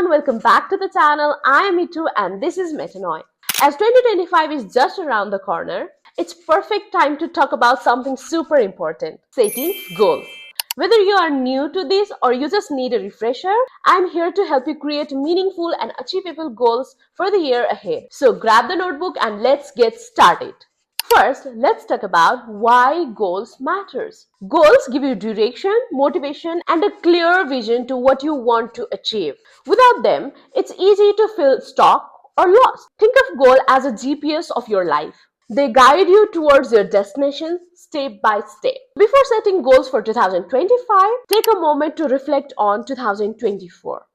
everyone, welcome back to the channel. I am Itu and this is Metanoy. As 2025 is just around the corner, it's perfect time to talk about something super important, setting goals. Whether you are new to this or you just need a refresher, I'm here to help you create meaningful and achievable goals for the year ahead. So grab the notebook and let's get started. First, let's talk about why goals matters. Goals give you direction, motivation, and a clear vision to what you want to achieve. Without them, it's easy to feel stuck or lost. Think of goal as a GPS of your life. They guide you towards your destination step by step. Before setting goals for 2025, take a moment to reflect on 2024.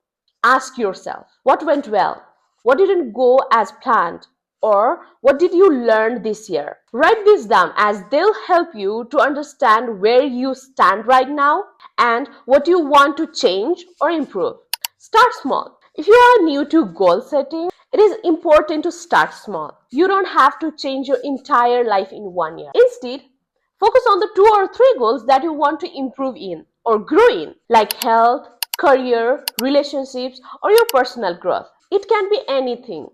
Ask yourself, what went well? What didn't go as planned? Or what did you learn this year? Write this down as they'll help you to understand where you stand right now and what you want to change or improve. Start small. If you are new to goal setting, it is important to start small. You don't have to change your entire life in 1 year. Instead, focus on the 2 or 3 goals that you want to improve in or grow in, like health, career, relationships, or your personal growth. It can be anything.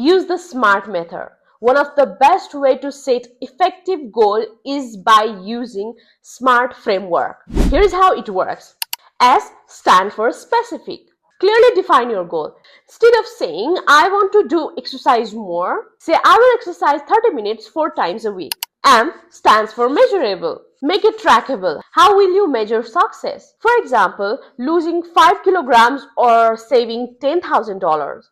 Use the SMART method. One of the best way to set effective goal is by using SMART framework. Here's how it works. S stands for specific. Clearly define your goal. Instead of saying, I want to do exercise more, say, I will exercise 30 minutes 4 times a week. M stands for measurable. Make it trackable. How will you measure success? For example, losing 5 kilograms or saving $10,000.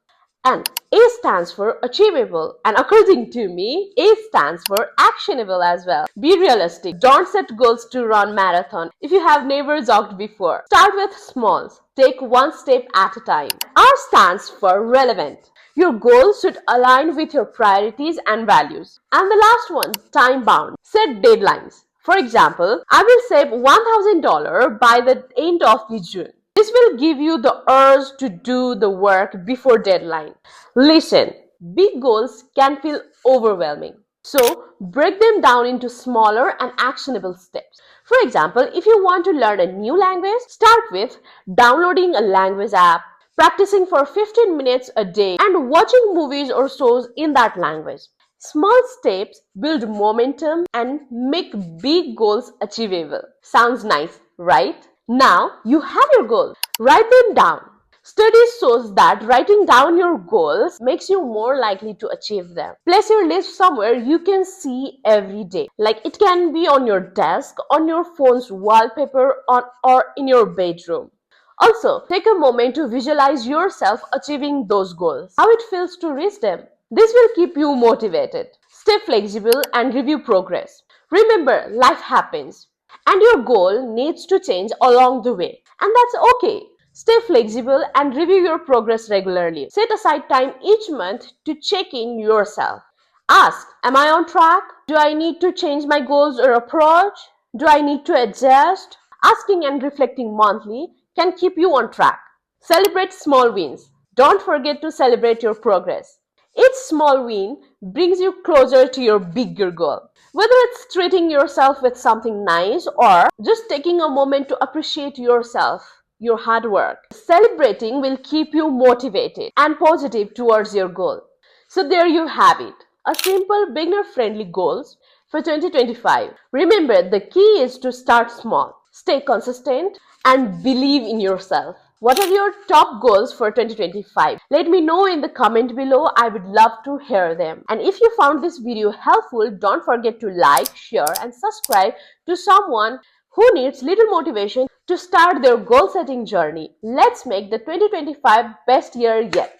And A stands for achievable. And according to me, A stands for actionable as well. Be realistic. Don't set goals to run marathon if you have never jogged before. Start with smalls. Take one step at a time. R stands for relevant. Your goals should align with your priorities and values. And the last one, time bound. Set deadlines. For example, I will save $1,000 by the end of June. This will give you the urge to do the work before deadline. Listen, big goals can feel overwhelming. So break them down into smaller and actionable steps. For example, if you want to learn a new language, start with downloading a language app, practicing for 15 minutes a day, and watching movies or shows in that language. Small steps build momentum and make big goals achievable. Sounds nice, right? Now you have your goals. Write them down. Studies shows that writing down your goals makes you more likely to achieve them. Place your list somewhere you can see every day. Like it can be on your desk, on your phone's wallpaper, or in your bedroom. Also, take a moment to visualize yourself achieving those goals. How it feels to reach them. This will keep you motivated. Stay flexible and review progress. Remember, life happens. And your goal needs to change along the way. And that's okay. Stay flexible and review your progress regularly. Set aside time each month to check in yourself. Ask, am I on track? Do I need to change my goals or approach? Do I need to adjust? Asking and reflecting monthly can keep you on track. Celebrate small wins. Don't forget to celebrate your progress. Each small win brings you closer to your bigger goal. Whether it's treating yourself with something nice or just taking a moment to appreciate yourself, your hard work, celebrating will keep you motivated and positive towards your goal. So there you have it. A simple beginner-friendly goals for 2025. Remember, the key is to start small, stay consistent, and believe in yourself. What are your top goals for 2025? Let me know in the comment below. I would love to hear them. And if you found this video helpful, don't forget to like, share, and subscribe to someone who needs little motivation to start their goal setting journey. Let's make the 2025 best year yet.